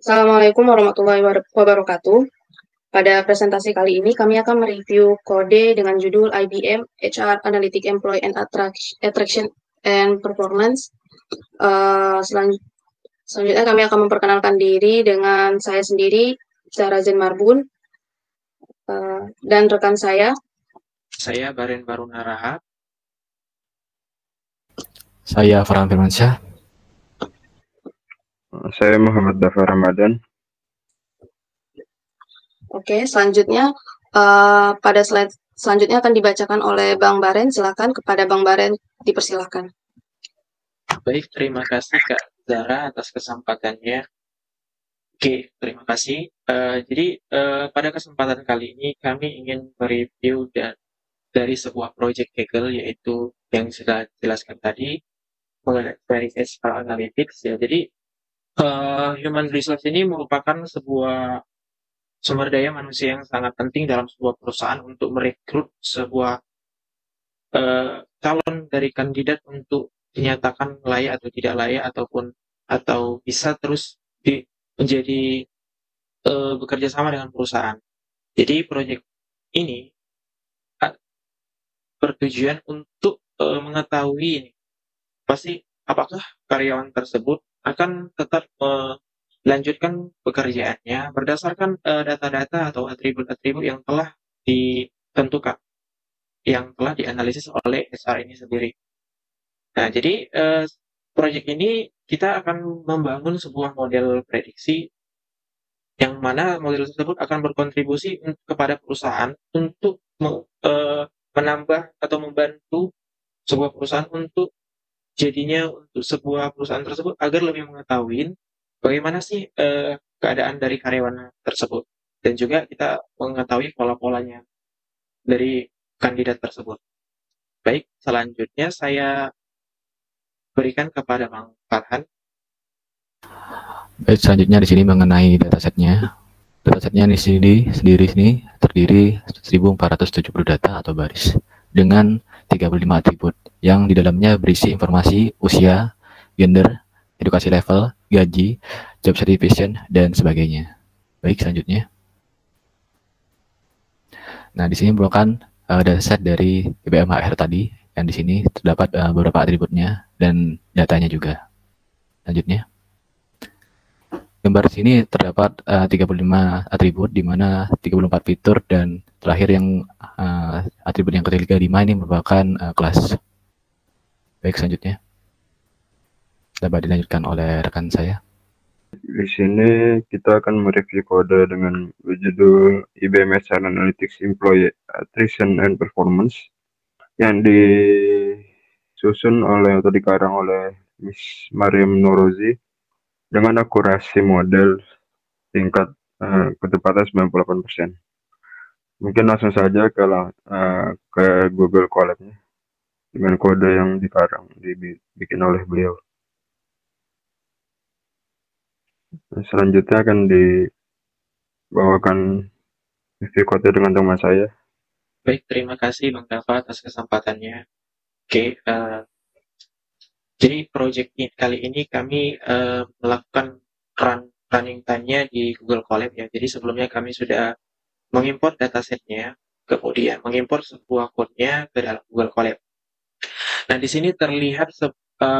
Assalamualaikum warahmatullahi wabarakatuh. Pada presentasi kali ini kami akan mereview kode dengan judul IBM HR Analytic Employee and Attraction and Performance. Selanjutnya kami akan memperkenalkan diri dengan saya sendiri, Zara Zen Marbun, dan rekan saya. Saya Baren Baruna Rahab. Saya Farhan Firmansyah. Saya Muhammad Dafar Ramadan. Oke, selanjutnya pada slide selanjutnya akan dibacakan oleh Bang Baren. Silakan, kepada Bang Baren dipersilakan. Baik, terima kasih Kak Zara atas kesempatannya. Oke, terima kasih. Jadi pada kesempatan kali ini kami ingin mereview dari sebuah project Kaggle, yaitu yang sudah dijelaskan tadi mengenai dari HR Analytics ya. Jadi human resource ini merupakan sebuah sumber daya manusia yang sangat penting dalam sebuah perusahaan untuk merekrut sebuah calon dari kandidat untuk dinyatakan layak atau tidak layak atau bisa terus menjadi bekerja sama dengan perusahaan. Jadi proyek ini bertujuan untuk mengetahui ini pasti apakah karyawan tersebut akan tetap melanjutkan pekerjaannya berdasarkan data-data atau atribut-atribut yang telah ditentukan, yang telah dianalisis oleh HR ini sendiri. Nah, jadi proyek ini kita akan membangun sebuah model prediksi yang mana model tersebut akan berkontribusi kepada perusahaan untuk menambah atau membantu sebuah perusahaan untuk sebuah perusahaan tersebut agar lebih mengetahui bagaimana sih keadaan dari karyawan tersebut, dan juga kita mengetahui pola-polanya dari kandidat tersebut. Baik, selanjutnya saya berikan kepada Bang Farhan. Baik, selanjutnya di sini mengenai datasetnya. Datasetnya di sini terdiri 1470 data atau baris dengan 35 atribut yang di dalamnya berisi informasi usia, gender, edukasi level, gaji, job satisfaction, dan sebagainya. Baik, selanjutnya. Nah, di sini merupakan dataset dari IBM HR tadi, yang di sini terdapat beberapa atributnya dan datanya juga. Selanjutnya. Gambar sini terdapat 35 atribut, di mana 34 fitur, dan terakhir yang atribut yang ke-35 ini merupakan kelas. Baik, selanjutnya dapat dilanjutkan oleh rekan saya. Di sini kita akan mereview kode dengan judul IBM HR Analytics Employee Attrition and Performance yang disusun oleh atau dikarang oleh Miss Mariam Norozi dengan akurasi model tingkat ketepatan 98%. Mungkin langsung saja ke Google Colab-nya dengan kode yang dikarang dibikin oleh beliau. Selanjutnya akan dibawakan review kode dengan teman saya. Baik, terima kasih Bang Dava atas kesempatannya. Oke, jadi proyek kali ini kami melakukan running time-nya di Google Colab ya. Jadi sebelumnya kami sudah mengimport datasetnya, kemudian mengimport sebuah code-nya ke dalam Google Colab. Nah, di sini terlihat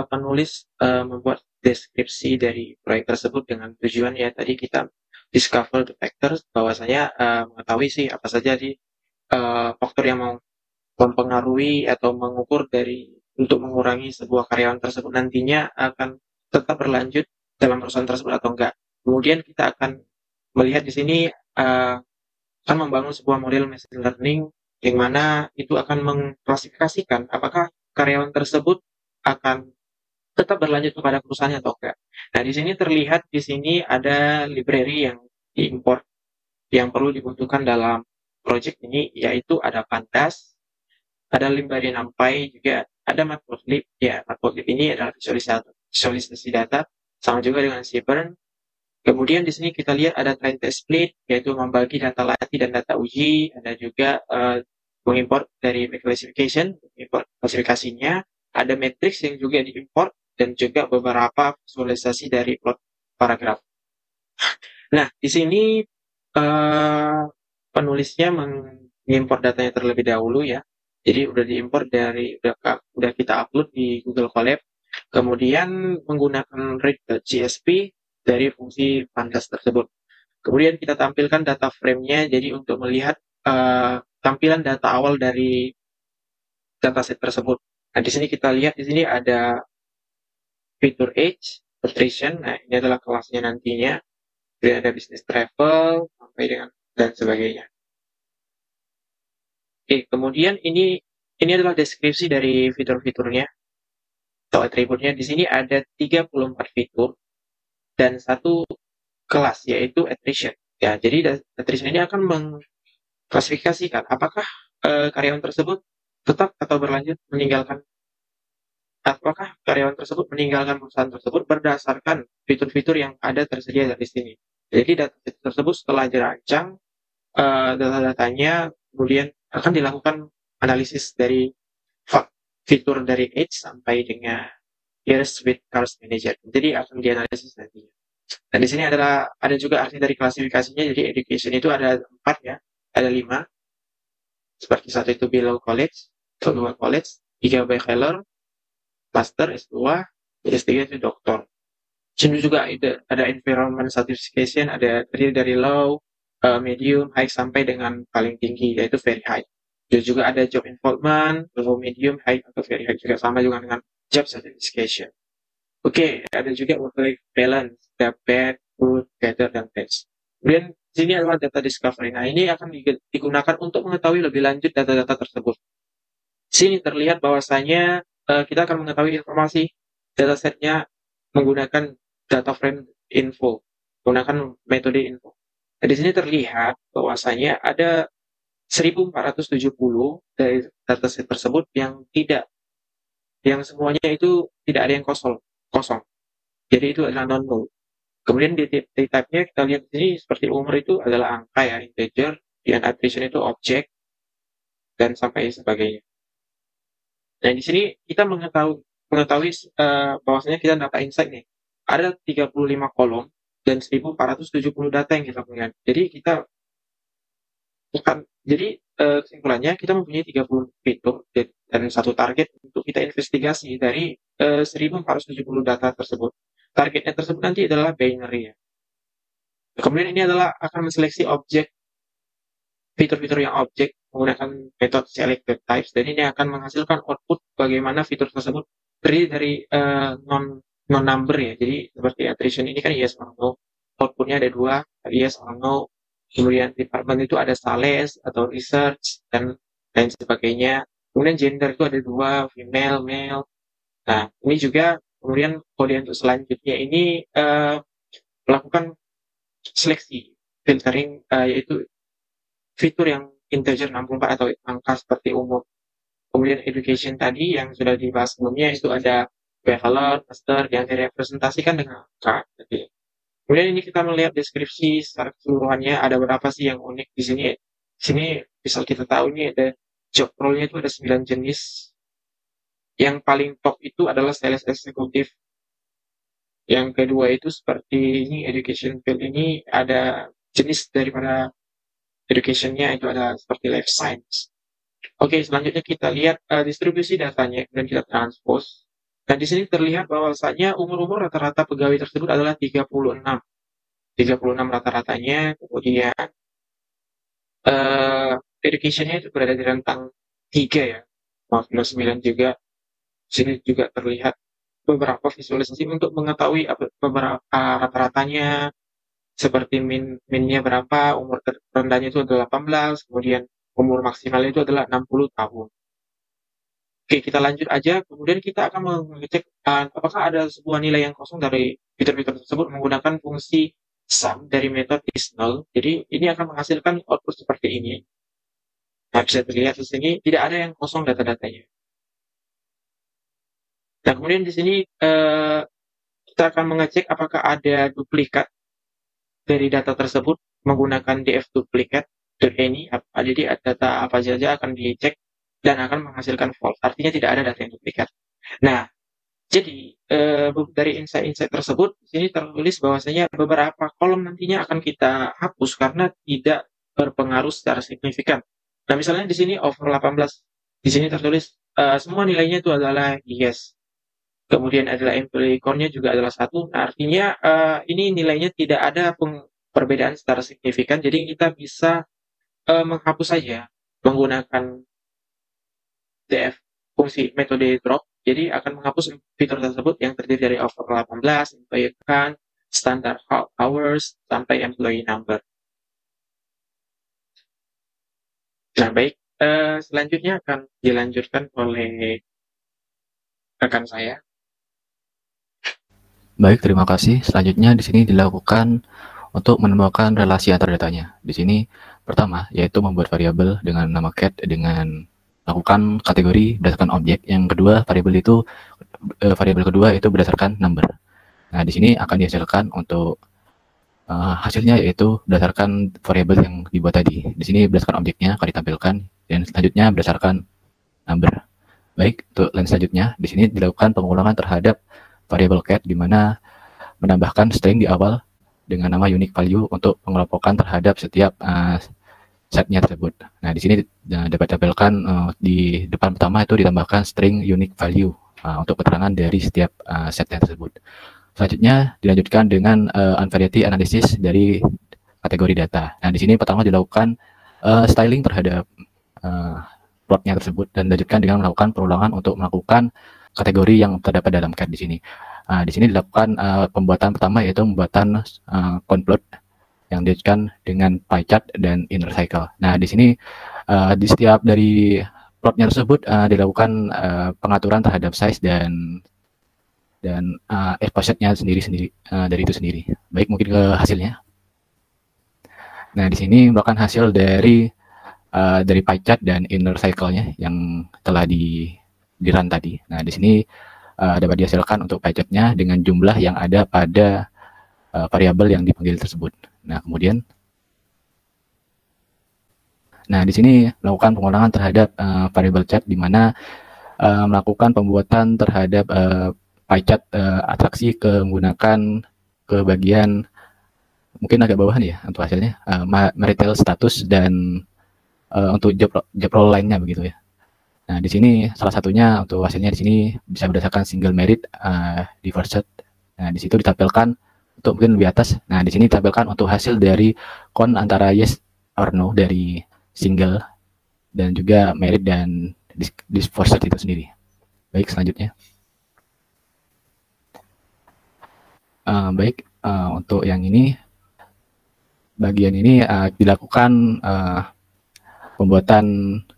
penulis membuat deskripsi dari proyek tersebut dengan tujuan ya tadi kita discover the factors, bahwasanya mengetahui sih apa saja di faktor yang mau mempengaruhi atau mengukur untuk mengurangi sebuah karyawan tersebut nantinya akan tetap berlanjut dalam perusahaan tersebut atau enggak. Kemudian kita akan melihat di sini akan membangun sebuah model machine learning yang mana itu akan mengklasifikasikan apakah karyawan tersebut akan tetap berlanjut kepada perusahaannya atau enggak. Nah, di sini terlihat di sini ada library yang diimport yang perlu dibutuhkan dalam project ini, yaitu ada Pandas, ada library NumPy, juga ada Matplotlib. Ya, Matplotlib ini adalah visualisasi data, sama juga dengan Seaborn. Kemudian di sini kita lihat ada train test split, yaitu membagi data latih dan data uji. Ada juga mengimport dari classification, import klasifikasinya. Ada matrix yang juga diimport, dan juga beberapa visualisasi dari plot paragraf. Nah, di sini penulisnya mengimpor datanya terlebih dahulu ya. Jadi udah diimpor udah kita upload di Google Colab. Kemudian menggunakan read.jsp dari fungsi pandas tersebut. Kemudian kita tampilkan data frame-nya, jadi untuk melihat tampilan data awal dari dataset tersebut. Nah, di sini kita lihat di sini ada fitur age, attrition. Nah, ini adalah kelasnya nantinya. Kemudian ada business travel sampai dengan dan sebagainya. Oke, kemudian ini adalah deskripsi dari fitur-fiturnya atau atributnya. Di sini ada 34 fitur dan satu kelas yaitu attrition. Ya, jadi attrition ini akan mengklasifikasikan apakah karyawan tersebut tetap atau berlanjut meninggalkan perusahaan tersebut berdasarkan fitur-fitur yang ada tersedia dari sini. Jadi data tersebut setelah dirancang, data-datanya kemudian akan dilakukan analisis dari fitur dari age sampai dengan years with cars manager. Jadi akan dianalisis nantinya. Dan di sini ada juga arti dari klasifikasinya. Jadi education itu ada 4 ya, ada 5. Seperti satu itu below college, kedua college, 3 bachelor, master, S2, S3 itu doktor. Sini juga ada environment certification, ada terdiri dari low, medium, high sampai dengan paling tinggi yaitu very high. Juga ada job involvement, low, medium, high atau very high juga sama juga dengan job certification. Oke, ada juga work-life balance, the bad, good, better, dan best. Kemudian sini adalah data discovery. Nah, ini akan digunakan untuk mengetahui lebih lanjut data-data tersebut. Sini terlihat bahwasanya kita akan mengetahui informasi datasetnya menggunakan data frame info, menggunakan metode info. Nah, di sini terlihat bahwasanya ada 1470 dari dataset tersebut yang semuanya itu tidak ada yang kosong. Jadi itu adalah non-null. Kemudian di type-nya kita lihat di sini seperti umur itu adalah angka ya, integer, dan attrition itu objek, dan sampai sebagainya. Nah, di sini kita mengetahui bahwasanya kita data insight nih. Ada 35 kolom dan 1470 data yang kita punya. Jadi kesimpulannya kita mempunyai 30 fitur dan satu target untuk kita investigasi dari 1470 data tersebut. Targetnya tersebut nanti adalah binary ya. Kemudian ini akan menseleksi objek, fitur-fitur yang objek menggunakan metode selected types, dan ini akan menghasilkan output bagaimana fitur tersebut terdiri dari non number ya. Jadi seperti attrition ini kan yes or no. Outputnya ada 2, yes or no. Kemudian department itu ada sales atau research dan lain sebagainya. Kemudian gender itu ada 2, female, male. Nah, ini juga kemudian kode untuk selanjutnya ini melakukan seleksi, filtering, yaitu fitur yang integer 64 atau angka seperti umur. Kemudian education tadi yang sudah dibahas sebelumnya itu ada bachelor, master yang direpresentasikan dengan angka. Kemudian ini kita melihat deskripsi secara keseluruhannya, ada berapa sih yang unik di sini. Di sini bisa kita tahu ini ada job role-nya itu ada 9 jenis. Yang paling top itu adalah sales executive. Yang kedua itu seperti ini education field ini ada jenis daripada education-nya itu ada seperti life science. Oke, selanjutnya kita lihat distribusi datanya dan kita transpose. Dan di sini terlihat bahwasanya umur-umur rata-rata pegawai tersebut adalah 36. 36 rata-ratanya, kemudian education-nya itu berada di rentang 3 ya. Maaf, 9 juga. Di sini juga terlihat beberapa visualisasi untuk mengetahui beberapa rata-ratanya, seperti minnya berapa, umur terendahnya itu adalah 18, kemudian umur maksimalnya itu adalah 60 tahun. Oke, kita lanjut aja. Kemudian kita akan mengecek apakah ada sebuah nilai yang kosong dari fitur-fitur tersebut menggunakan fungsi sum dari metode is_null. Jadi ini akan menghasilkan output seperti ini. Nah, bisa dilihat di sini tidak ada yang kosong data-datanya. Nah, kemudian di sini kita akan mengecek apakah ada duplikat dari data tersebut menggunakan df duplicate .any. Jadi data apa saja akan dicek dan akan menghasilkan false. Artinya tidak ada data yang duplikat. Nah, Jadi dari insight-insight tersebut di sini tertulis bahwasanya beberapa kolom nantinya akan kita hapus karena tidak berpengaruh secara signifikan. Nah, misalnya di sini over 18, di sini tertulis semua nilainya itu adalah yes. Kemudian adalah employee count-nya juga adalah 1. Nah, artinya ini nilainya tidak ada perbedaan secara signifikan, jadi kita bisa menghapus saja menggunakan DF fungsi metode drop. Jadi akan menghapus fitur tersebut yang terdiri dari over 18, employee count, standard hours, sampai employee number. Nah, baik. Selanjutnya akan dilanjutkan oleh rekan saya. Baik, terima kasih. Selanjutnya di sini dilakukan untuk menemukan relasi antar datanya. Di sini pertama yaitu membuat variabel dengan nama cat dengan lakukan kategori berdasarkan objek. Yang kedua variabel kedua itu berdasarkan number. Nah, di sini akan dihasilkan untuk hasilnya yaitu berdasarkan variabel yang dibuat tadi. Di sini berdasarkan objeknya akan ditampilkan dan selanjutnya berdasarkan number. Baik, untuk line selanjutnya di sini dilakukan pengulangan terhadap variabel cat di mana menambahkan string di awal dengan nama unique value untuk pengelompokan terhadap setiap setnya tersebut. Nah, di sini dapat ditampilkan di depan pertama itu ditambahkan string unique value untuk keterangan dari setiap setnya tersebut. Selanjutnya dilanjutkan dengan unvariety analysis dari kategori data. Nah, di sini pertama dilakukan styling terhadap plotnya tersebut dan dilanjutkan dengan melakukan perulangan untuk melakukan kategori yang terdapat dalam cat di sini. Di sini dilakukan pembuatan pertama yaitu pembuatan conplot yang dilanjutkan dengan pie chart dan inner cycle. Nah, di sini di setiap dari plotnya tersebut dilakukan pengaturan terhadap size dan exposure-nya sendiri dari itu sendiri. Baik, mungkin ke hasilnya. Nah, di sini merupakan hasil dari pie chart dan inner cycle-nya yang telah di run tadi. Nah, di sini dapat dihasilkan untuk pie chart-nya dengan jumlah yang ada pada variabel yang dipanggil tersebut. Nah, kemudian di sini melakukan pengulangan terhadap variabel chart di mana melakukan pembuatan terhadap pie chart atraksi menggunakan ke bagian mungkin agak bawahan ya untuk hasilnya marital status dan untuk job role lainnya begitu ya. Nah, di sini salah satunya untuk hasilnya di sini bisa berdasarkan single merit diversity. Nah, di situ ditampilkan untuk mungkin lebih atas. Nah, di sini ditampilkan untuk hasil dari count antara yes or no dari single dan juga merit dan diversity itu sendiri. Baik, selanjutnya. Baik, untuk yang ini bagian ini dilakukan pembuatan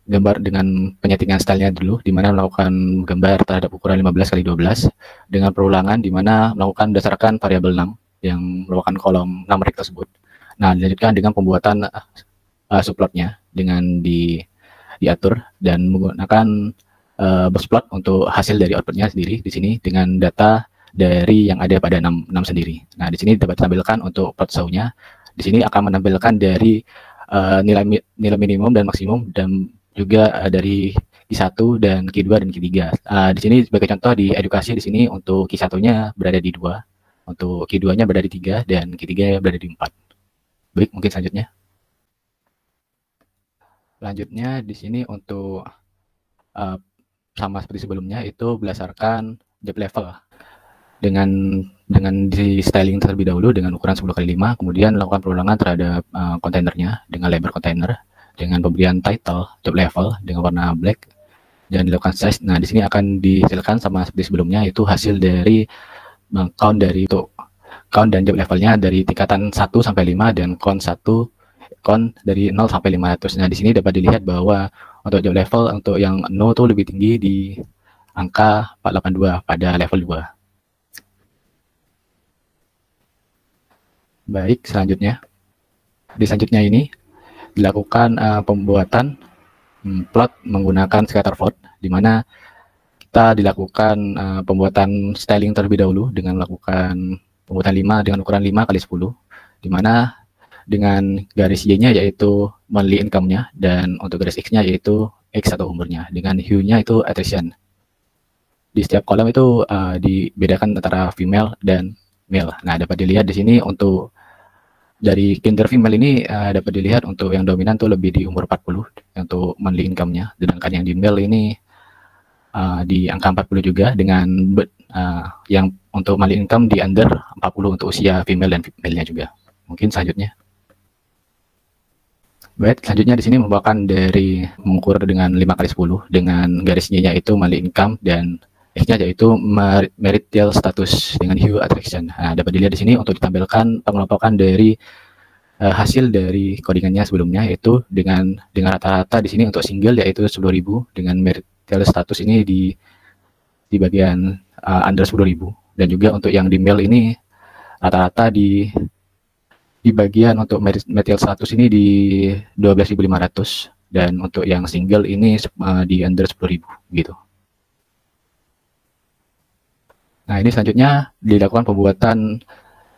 gambar dengan penyetingan stylenya dulu, di mana melakukan gambar terhadap ukuran 15x12 dengan perulangan di mana melakukan berdasarkan variabel 6 yang merupakan kolom numerik tersebut. Nah, dilanjutkan dengan pembuatan subplotnya dengan diatur dan menggunakan box plot untuk hasil dari outputnya sendiri di sini dengan data dari yang ada pada 6 sendiri. Nah, di sini dapat ditampilkan untuk plot show-nya. Di sini akan menampilkan dari nilai minimum dan maksimum dan juga dari Q1 dan Q2 dan Q3. Di sini sebagai contoh di edukasi di sini untuk Q1-nya berada di 2, untuk Q2-nya berada di 3 dan Q3 berada di 4. Baik, mungkin selanjutnya. Selanjutnya di sini untuk sama seperti sebelumnya itu berdasarkan job level dengan di styling terlebih dahulu dengan ukuran 10x5, kemudian melakukan perulangan terhadap kontainernya dengan lebar kontainer dengan pemberian title job level dengan warna black dan dilakukan size. Nah, di sini akan dihasilkan sama seperti sebelumnya itu hasil dari count dan job levelnya dari tingkatan 1 sampai 5 dan count dari 0 sampai 500. Nah, di sini dapat dilihat bahwa untuk job level untuk yang 0 itu lebih tinggi di angka 482 pada level 2. Baik, selanjutnya. Di selanjutnya ini dilakukan pembuatan plot menggunakan scatter plot, di mana kita dilakukan pembuatan styling terlebih dahulu dengan melakukan pembuatan 5 dengan ukuran 5x10, di mana dengan garis Y-nya yaitu monthly income-nya dan untuk garis X-nya yaitu X atau umurnya, dengan hue-nya itu attrition. di setiap kolom itu dibedakan antara female dan male. Nah, dapat dilihat di sini untuk dari gender female ini dapat dilihat untuk yang dominan tuh lebih di umur 40 untuk monthly income-nya, sedangkan yang di male ini di angka 40 juga, dengan yang untuk monthly income di under 40 untuk usia female dan male-nya juga. Mungkin selanjutnya. Baik, selanjutnya di sini merupakan dari mengukur dengan 5x10 dengan garisnya yaitu monthly income dan X-nya yaitu marital status dengan hue attraction. Nah, dapat dilihat di sini untuk ditampilkan pengelompokan dari hasil dari codingannya sebelumnya, yaitu dengan rata-rata di sini untuk single yaitu 10.000 dengan marital status ini di bagian under 10.000, dan juga untuk yang di male ini rata-rata di bagian untuk material status ini di 12.500, dan untuk yang single ini di under 10.000 gitu. Nah, ini selanjutnya dilakukan pembuatan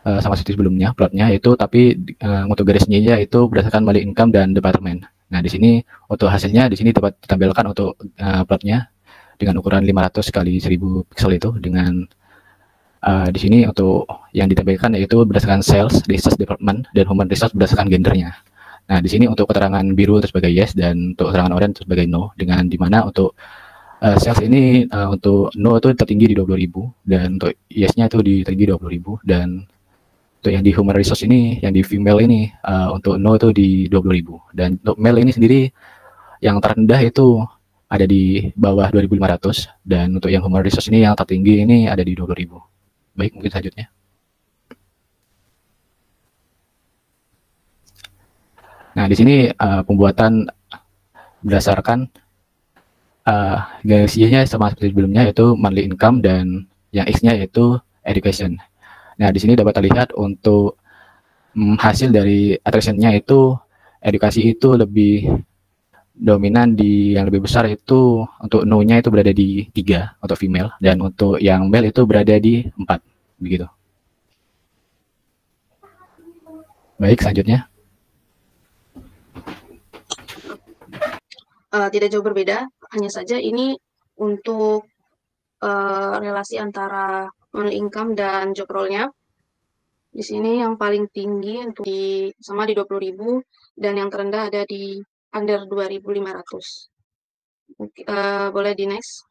sama seperti sebelumnya plotnya, itu tapi untuk garisnya itu berdasarkan monthly income dan departemen. Nah, di sini untuk hasilnya di sini dapat ditampilkan untuk plotnya dengan ukuran 500 kali 1000 pixel itu, dengan di sini untuk yang ditampilkan yaitu berdasarkan sales, research department, dan human resource berdasarkan gendernya. Nah, di sini untuk keterangan biru itu sebagai yes dan untuk keterangan orange itu sebagai no, dengan dimana untuk sales ini untuk no itu tertinggi di 20.000 dan untuk yes-nya itu di tertinggi 20.000, dan untuk yang di human resource ini, yang di female ini untuk no itu di 20.000, dan untuk male ini sendiri yang terendah itu ada di bawah 2.500, dan untuk yang human resource ini yang tertinggi ini ada di 20.000. Baik, mungkin selanjutnya. Nah, di sini pembuatan berdasarkan garisnya sama seperti sebelumnya, yaitu monthly income, dan yang X-nya yaitu education. Nah, di sini dapat terlihat untuk hasil dari attraction-nya itu edukasi itu lebih dominan di yang lebih besar, itu untuk no-nya itu berada di 3 untuk female, dan untuk yang male itu berada di 4 begitu. Baik, selanjutnya. Tidak jauh berbeda, hanya saja ini untuk relasi antara monthly income dan job role-nya. Di sini yang paling tinggi untuk sama di 20.000, dan yang terendah ada di under 2.500. Boleh di next.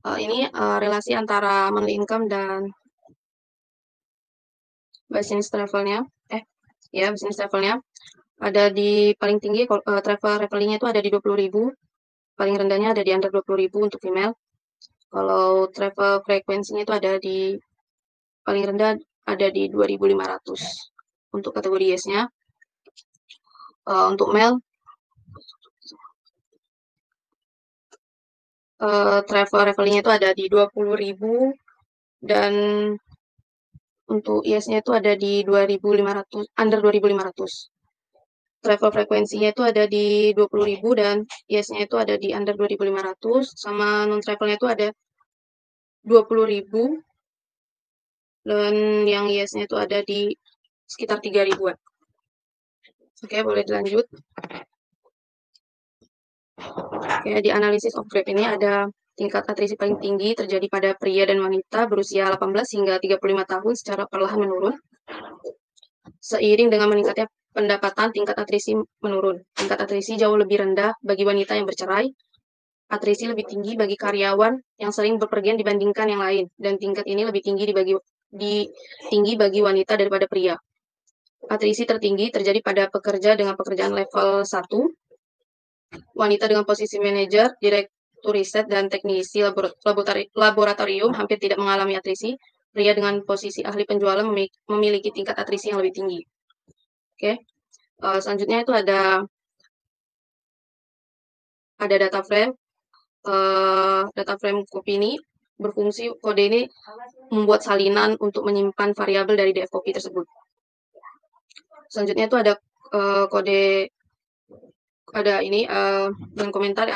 Ini relasi antara monthly income dan business travel-nya. Business travel-nya ada di paling tinggi, travel levelingnya itu ada di 20.000, paling rendahnya ada di under 20.000 untuk female. Kalau travel frekuensinya itu ada di paling rendah ada di 2.500 untuk kategori yes-nya. Untuk male travel levelingnya itu ada di 20.000, dan untuk yes-nya itu ada di 2.500, under 2.500. Travel frekuensinya itu ada di 20.000 dan yes-nya itu ada di under 2.500, sama non-travelnya itu ada 20.000 dan yang yes-nya itu ada di sekitar 3.000-an. Oke, boleh dilanjut. Oke, di analisis of gap ini ada tingkat atrisi paling tinggi terjadi pada pria dan wanita berusia 18 hingga 35 tahun secara perlahan menurun. Seiring dengan meningkatnya pendapatan, tingkat atrisi menurun. Tingkat atrisi jauh lebih rendah bagi wanita yang bercerai. Atrisi lebih tinggi bagi karyawan yang sering berpergian dibandingkan yang lain, dan tingkat ini lebih tinggi bagi wanita daripada pria. Atrisi tertinggi terjadi pada pekerja dengan pekerjaan level 1. Wanita dengan posisi manajer, direktur riset, dan teknisi laboratorium hampir tidak mengalami atrisi. Pria dengan posisi ahli penjualan memiliki tingkat atrisi yang lebih tinggi. Oke. Selanjutnya itu ada data frame. Data frame copy ini berfungsi, kode ini membuat salinan untuk menyimpan variabel dari df copy tersebut. Selanjutnya itu ada kode, dengan komentar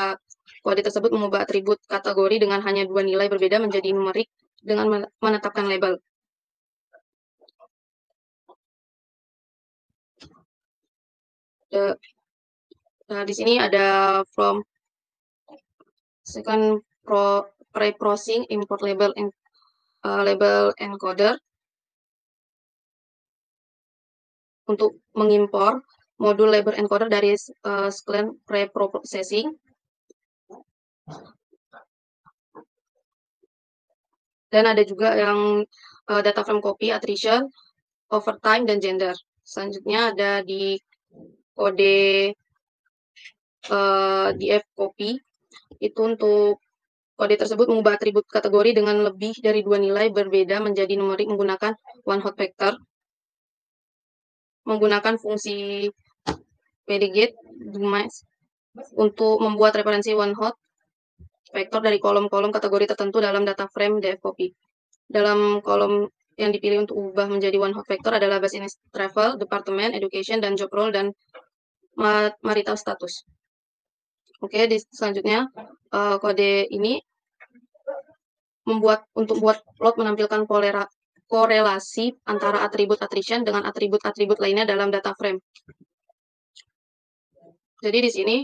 kode tersebut mengubah atribut kategori dengan hanya 2 nilai berbeda menjadi numerik dengan menetapkan label. Di sini ada from Second, pre-processing import label encoder untuk mengimpor modul label encoder dari sekalian pre-processing. Dan ada juga yang data frame copy, attrition, overtime, dan gender. Selanjutnya ada di kode df copy, itu untuk kode tersebut mengubah atribut kategori dengan lebih dari 2 nilai berbeda menjadi numerik menggunakan one hot vector, menggunakan fungsi predicate untuk membuat referensi one hot vector dari kolom-kolom kategori tertentu dalam data frame df copy. Dalam kolom yang dipilih untuk ubah menjadi one hot vector adalah business travel, department, education, dan job role, dan marital status. Oke, selanjutnya kode ini untuk buat plot menampilkan korelasi antara atribut attrition dengan atribut-atribut lainnya dalam data frame. Jadi di sini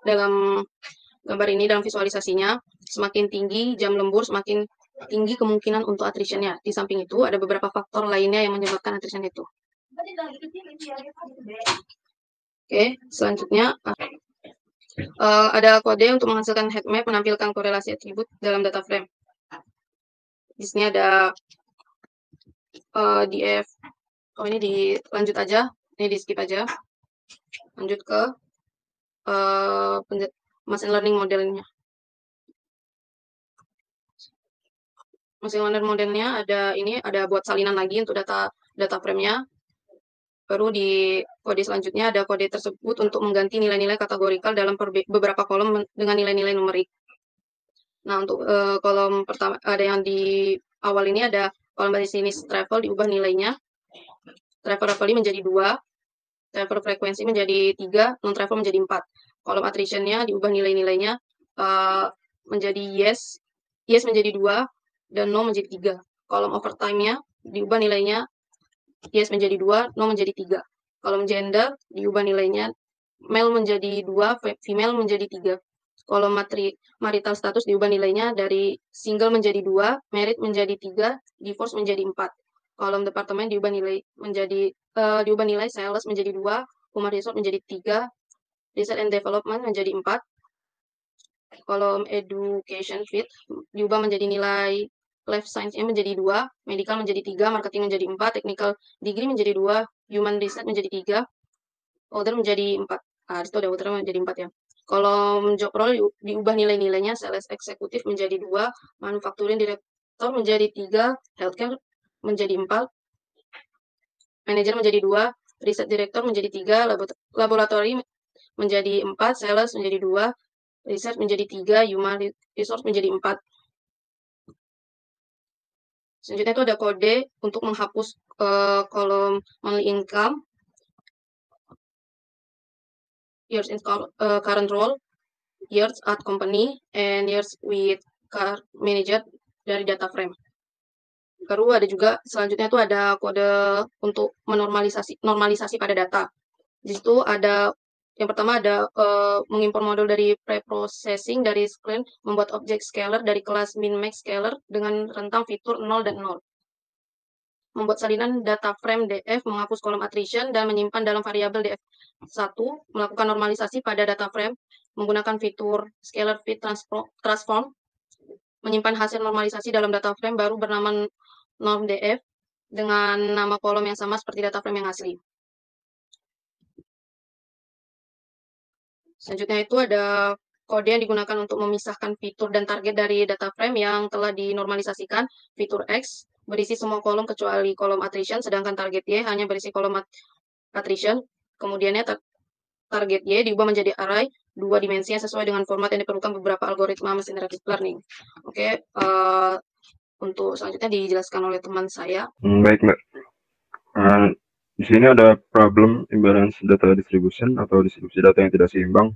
dalam gambar ini, dalam visualisasinya, semakin tinggi jam lembur, semakin tinggi kemungkinan untuk attrition-nya. Di samping itu, ada beberapa faktor lainnya yang menyebabkan attrition itu. Oke, selanjutnya ada kode untuk menghasilkan heat map menampilkan korelasi atribut dalam data frame. Di sini ada df. Ini dilanjut aja. Ini di skip aja. Lanjut ke machine learning modelnya. Machine learning modelnya ada buat salinan lagi untuk data frame-nya. Baru di kode selanjutnya ada kode tersebut untuk mengganti nilai-nilai kategorikal dalam beberapa kolom dengan nilai-nilai numerik. Nah, untuk kolom pertama ada yang di awal ini ada kolom business travel diubah nilainya. Travel hourly menjadi 2, travel frekuensi menjadi 3, non-travel menjadi 4. Kolom attrition-nya diubah nilai-nilainya menjadi yes menjadi 2, dan no menjadi 3. Kolom overtime-nya diubah nilainya yes menjadi 2, no menjadi 3. Kolom gender diubah nilainya male menjadi 2, female menjadi 3. Kolom marital status diubah nilainya dari single menjadi 2, married menjadi 3, divorce menjadi 4. Kolom departemen diubah nilai sales menjadi 2, human resource menjadi 3, research and development menjadi 4. Kolom education fit diubah menjadi nilai life science-nya menjadi 2, medical menjadi 3, marketing menjadi 4, technical degree menjadi 2, human research menjadi 3, order menjadi 4. Itu ada order menjadi 4 ya. Kolom job role diubah nilai-nilainya, sales executive menjadi 2, manufacturing director menjadi 3, healthcare menjadi 4, manager menjadi 2, research director menjadi 3, laboratory menjadi 4, sales menjadi 2, research menjadi 3, human resource menjadi 4. Selanjutnya itu ada kode untuk menghapus kolom monthly income, years in current role, years at company, and years with car manager dari data frame. Baru ada juga selanjutnya itu ada kode untuk normalisasi pada data. Di situ ada yang pertama ada mengimpor modul dari preprocessing dari screen, membuat objek scalar dari kelas min-max scalar dengan rentang fitur 0 dan 0. Membuat salinan data frame df, menghapus kolom attrition, dan menyimpan dalam variabel df1, melakukan normalisasi pada data frame menggunakan fitur scalar fit transform, menyimpan hasil normalisasi dalam data frame baru bernama norm df dengan nama kolom yang sama seperti data frame yang asli. Selanjutnya itu ada kode yang digunakan untuk memisahkan fitur dan target dari data frame yang telah dinormalisasikan. Fitur X berisi semua kolom kecuali kolom attrition, sedangkan target Y hanya berisi kolom attrition. Kemudiannya target Y diubah menjadi array 2 dimensi yang sesuai dengan format yang diperlukan beberapa algoritma machine learning. Oke, untuk selanjutnya dijelaskan oleh teman saya. Baik, Mbak. Di sini ada problem imbalance data distribution atau distribusi data yang tidak seimbang.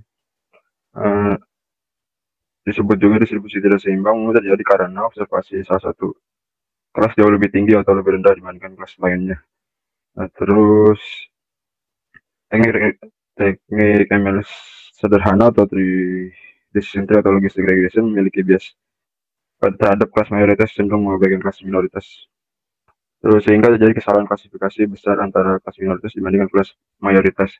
Disebut juga distribusi tidak seimbang terjadi karena observasi salah satu kelas jauh lebih tinggi atau lebih rendah dibandingkan kelas lainnya. Nah, terus teknik ML sederhana atau decision tree atau logistic regression memiliki bias terhadap kelas mayoritas cenderung mengabaikan kelas minoritas. Terus sehingga terjadi kesalahan klasifikasi besar antara kelas minoritas dibandingkan kelas mayoritas.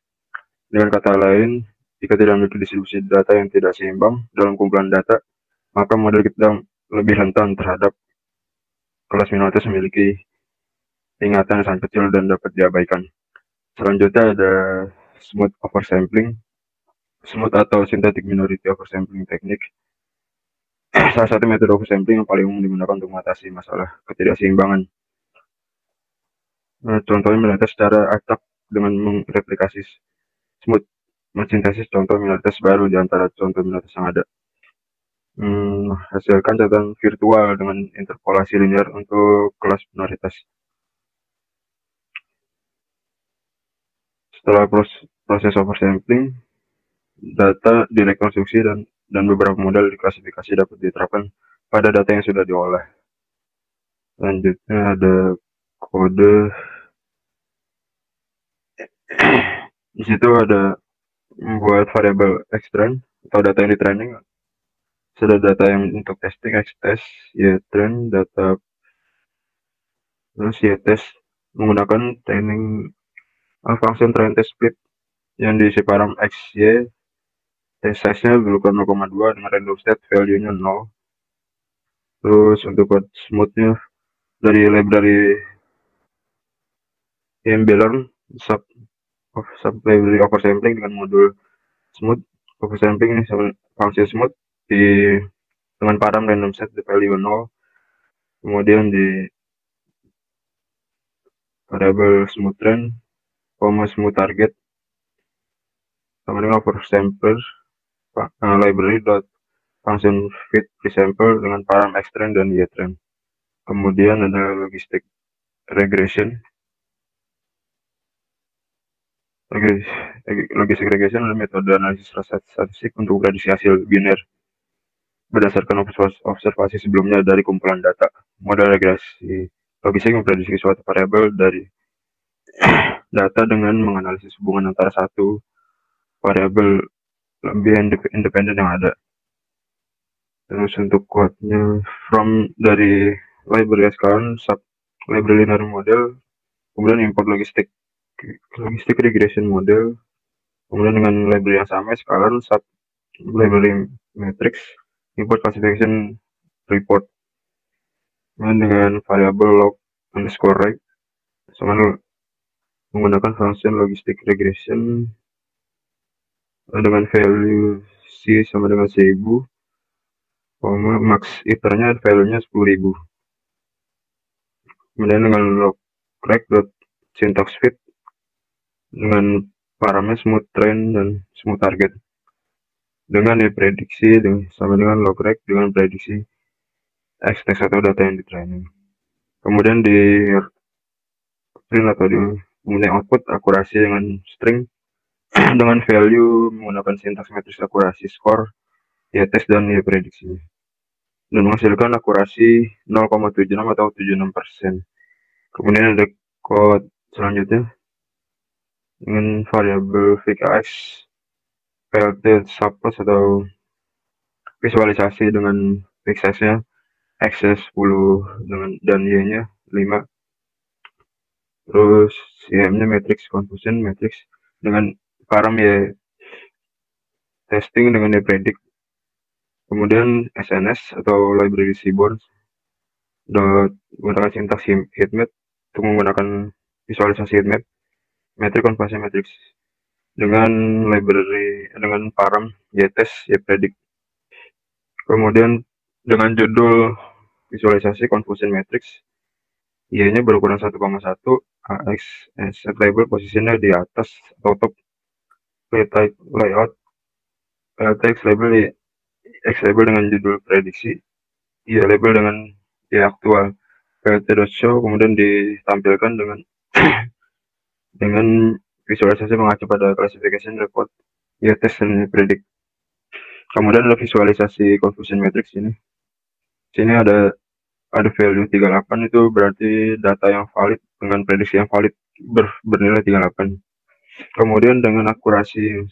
Dengan kata lain, jika tidak memiliki distribusi data yang tidak seimbang dalam kumpulan data, maka model kita lebih rentan terhadap kelas minoritas memiliki ingatan yang sangat kecil dan dapat diabaikan. Selanjutnya ada smooth oversampling, smooth atau synthetic minority oversampling teknik. Salah satu metode oversampling yang paling umum digunakan untuk mengatasi masalah ketidakseimbangan. Contohnya minoritas secara acak dengan mereplikasi smooth mensintesis contoh minoritas baru di antara contoh minoritas yang ada. Hasilkan catatan virtual dengan interpolasi linear untuk kelas minoritas. Setelah proses oversampling, data direkonstruksi dan beberapa model diklasifikasi dapat diterapkan pada data yang sudah diolah. Selanjutnya ada kode. Di situ ada membuat variabel xtrain atau data yang di training. Sudah data yang untuk testing xtest, ytrain, data terus ytest menggunakan training function train test split yang diisi param xy, test size-nya 0,2 dengan random state value-nya 0. Terus untuk code smooth-nya dari library Embellern sub library oversampling dengan modul smooth oversampling ini fungsi smooth dengan param random set the value 0, kemudian di variable smooth trend, smooth target sama dengan oversampler library dot function fit presample dengan param xtrain dan ytrain. Kemudian ada logistic regression. Logistic regression adalah metode analisis statistik untuk prediksi hasil biner berdasarkan observasi sebelumnya dari kumpulan data. Model regresi logistik memprediksi suatu variabel dari data dengan menganalisis hubungan antara satu variabel lebih independen yang ada. Terus untuk quote-nya from dari library SKN sub library linear model, kemudian import logistic regression model, kemudian dengan library yang sama SKN sub library matrix, import classification report, kemudian dengan variabel log underscore right sama menggunakan function logistic regression dengan value c sama dengan 1000, max iternya value-nya 10.000. Kemudian dengan log rect dot syntax fit dengan parameter smooth train dan smooth target dengan diprediksi sama dengan log rect dengan prediksi xtest atau data yang di training. Kemudian di print atau di kemudian output akurasi dengan string dengan value menggunakan sintaks matriks akurasi score, ytest dan prediksi, dan menghasilkan akurasi 0,76 atau 76%. Kemudian ada code selanjutnya dengan variabel vkx plt subplus atau visualisasi dengan fixasinya x 10 dengan dan y-nya 5. Terus cm-nya matrix confusion matrix dengan param y testing dengan y predict. Kemudian SNS atau library seaborn menggunakan sintaks heatmap untuk menggunakan visualisasi heatmap, metric conversion matrix dengan library dengan param ytest ypredict. Kemudian dengan judul visualisasi confusion matrix, y-nya berukuran 1,1, ax set label posisinya di atas atau top, type layout text label x label dengan judul prediksi, y label dengan y aktual, plt.show kemudian ditampilkan dengan dengan visualisasi mengacu pada classification report ytest dan predict. Kemudian ada visualisasi confusion matrix ini. Sini ada value 38, itu berarti data yang valid dengan prediksi yang valid bernilai 38. Kemudian dengan akurasi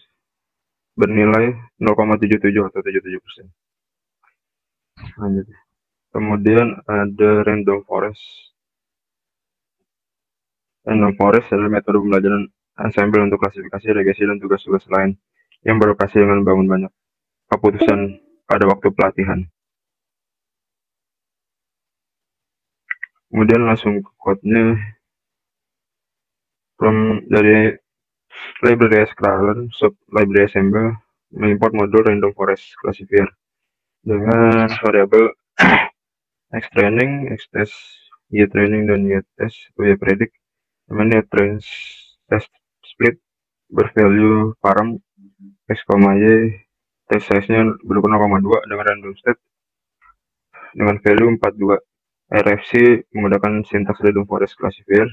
bernilai 0,77 atau 77%. Lanjut. Kemudian ada random forest. Random forest adalah metode pembelajaran ensemble untuk klasifikasi, regresi, dan tugas-tugas lain yang berlokasi dengan membangun banyak keputusan pada waktu pelatihan. Kemudian langsung ke code-nya. Dari library scraller sub library assemble mengimport modul random forest classifier dengan variabel xtraining, xtest, ytraining, dan ytest atau ypredict. Namanya test split bervalue param x, y, test size-nya berupa 0,2 dengan random state dengan value 42. RFC menggunakan sintaks random forest classifier,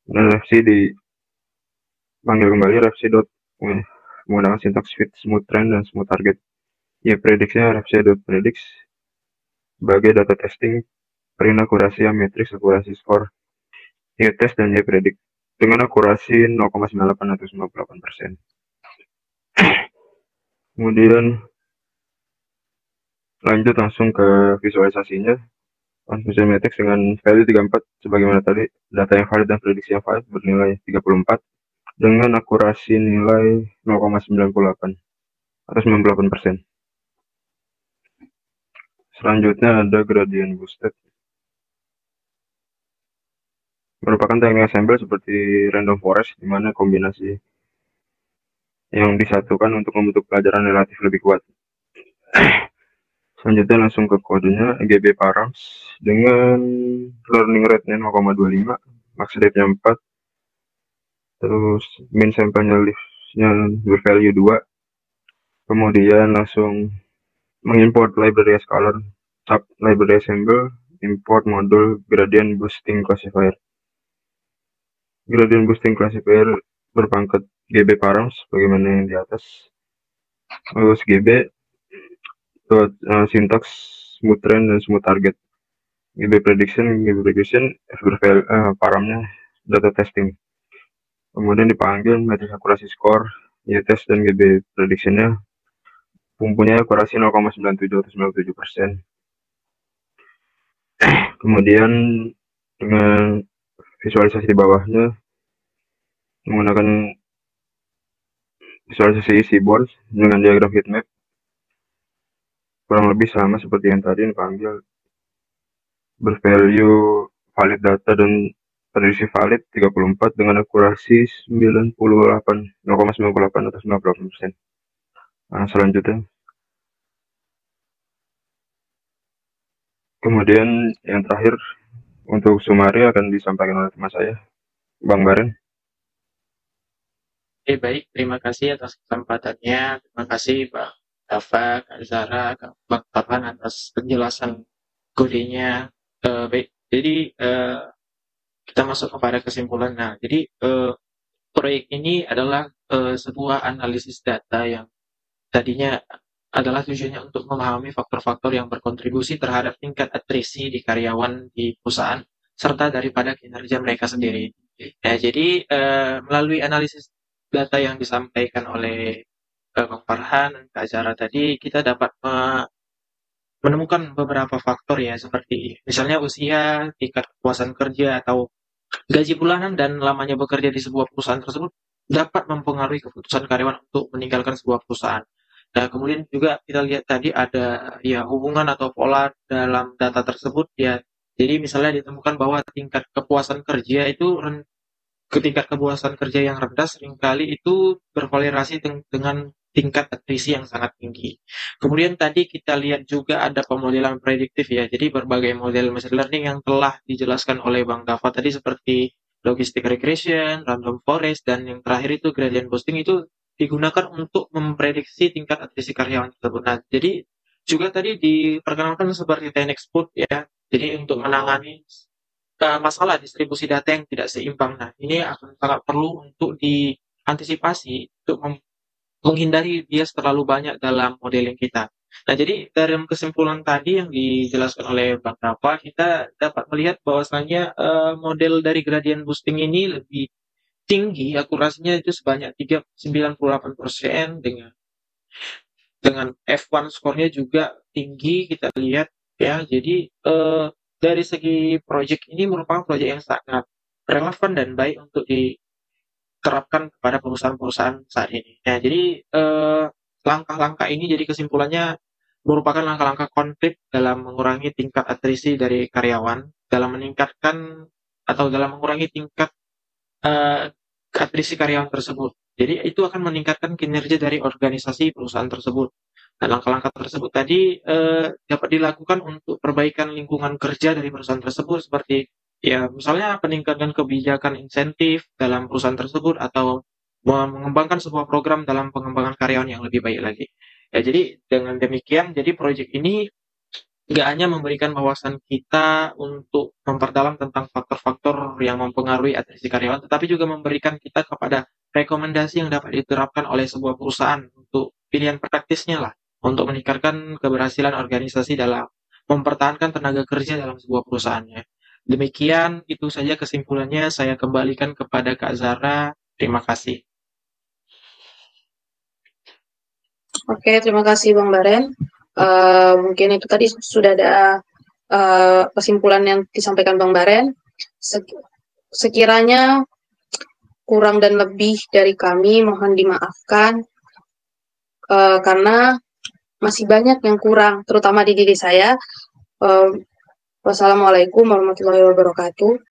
dan RFC dipanggil kembali RFC dot menggunakan sintaks fit, smooth trend, dan smooth target. Ya, prediksinya RFC dot predicts sebagai data testing perin akurasi matriks akurasi skor y-test dan y-predict dengan akurasi 0,98 atau 98%. Kemudian lanjut langsung ke visualisasinya. Visual matrix dengan value 34 sebagaimana tadi, data yang valid dan prediksi yang valid bernilai 34 dengan akurasi nilai 0,98 atau 98%. Selanjutnya ada gradient boosted, merupakan teknik ensemble seperti random forest, di mana kombinasi yang disatukan untuk membentuk pelajaran relatif lebih kuat. Selanjutnya langsung ke kodenya, GB params dengan learning rate-nya 0,25, max depth-nya 4, terus min sample-nya lift-nya bervalue 2. Kemudian langsung mengimport library scalar sub library assemble, import modul gradient boosting classifier. Gradient boosting classifier berpangkat GB params bagaimana yang di atas. Terus GB sintaks smooth trend dan smooth target. GB prediction paramnya data testing. Kemudian dipanggil matriks akurasi skor, y-test, dan GB predictionnya mempunyai akurasi 0,97 atau 97%. Kemudian dengan visualisasi di bawahnya menggunakan visualisasi isi board dengan diagram heatmap, kurang lebih sama seperti yang tadi dipanggil, bervalue valid data dan prediksi valid 34 dengan akurasi 0,98 atau 98%. Nah, selanjutnya kemudian yang terakhir untuk sumari akan disampaikan oleh teman saya, Bang Baren. Oke, baik, terima kasih atas kesempatannya. Terima kasih Bang Dava, Kak Zara, Bang Farhan atas penjelasan kodenya. Baik, jadi kita masuk kepada kesimpulan. Nah, jadi proyek ini adalah sebuah analisis data yang tadinya adalah tujuannya untuk memahami faktor-faktor yang berkontribusi terhadap tingkat atrisi di karyawan di perusahaan serta daripada kinerja mereka sendiri. Nah, jadi melalui analisis data yang disampaikan oleh Bang Farhan dan Kak Zara tadi, kita dapat menemukan beberapa faktor ya, seperti misalnya usia, tingkat kepuasan kerja, atau gaji bulanan dan lamanya bekerja di sebuah perusahaan tersebut dapat mempengaruhi keputusan karyawan untuk meninggalkan sebuah perusahaan. Nah, kemudian juga kita lihat tadi ada ya hubungan atau pola dalam data tersebut ya. Jadi misalnya ditemukan bahwa tingkat kepuasan kerja itu tingkat kepuasan kerja yang rendah seringkali itu berkorelasi dengan tingkat atrisi yang sangat tinggi. Kemudian tadi kita lihat juga ada pemodelan prediktif ya. Jadi berbagai model machine learning yang telah dijelaskan oleh Bang Dava tadi seperti logistic regression, random forest, dan yang terakhir itu gradient boosting itu digunakan untuk memprediksi tingkat atrisi karyawan tersebut. Nah, jadi juga tadi diperkenalkan seperti teknik SPUT ya. Jadi untuk menangani masalah distribusi data yang tidak seimbang. Nah, ini akan sangat perlu untuk diantisipasi untuk menghindari bias terlalu banyak dalam modeling kita. Nah, jadi dalam kesimpulan tadi yang dijelaskan oleh Bang Dava, kita dapat melihat bahwasannya model dari gradient boosting ini lebih tinggi, akurasinya itu sebanyak 98% dengan Dengan F1 skornya juga tinggi kita lihat ya. Jadi dari segi proyek ini merupakan proyek yang sangat relevan dan baik untuk diterapkan kepada perusahaan-perusahaan saat ini. Nah, jadi langkah-langkah ini jadi kesimpulannya merupakan langkah-langkah konkret dalam mengurangi tingkat atrisi dari karyawan, dalam meningkatkan atau dalam mengurangi tingkat atrisi karyawan tersebut. Jadi itu akan meningkatkan kinerja dari organisasi perusahaan tersebut. Nah, langkah-langkah tersebut tadi dapat dilakukan untuk perbaikan lingkungan kerja dari perusahaan tersebut, seperti ya misalnya peningkatan kebijakan insentif dalam perusahaan tersebut atau mengembangkan sebuah program dalam pengembangan karyawan yang lebih baik lagi. Ya, jadi dengan demikian, jadi proyek ini nggak hanya memberikan wawasan kita untuk memperdalam tentang faktor-faktor yang mempengaruhi atrisi karyawan, tetapi juga memberikan kita kepada rekomendasi yang dapat diterapkan oleh sebuah perusahaan untuk pilihan praktisnya lah, untuk meningkatkan keberhasilan organisasi dalam mempertahankan tenaga kerja dalam sebuah perusahaannya. Demikian, itu saja kesimpulannya. Saya kembalikan kepada Kak Zara. Terima kasih. Oke, terima kasih Bang Baren. Mungkin itu tadi sudah ada kesimpulan yang disampaikan Bang Baren. Sekiranya kurang dan lebih dari kami mohon dimaafkan karena masih banyak yang kurang, terutama di diri saya. Wassalamualaikum warahmatullahi wabarakatuh.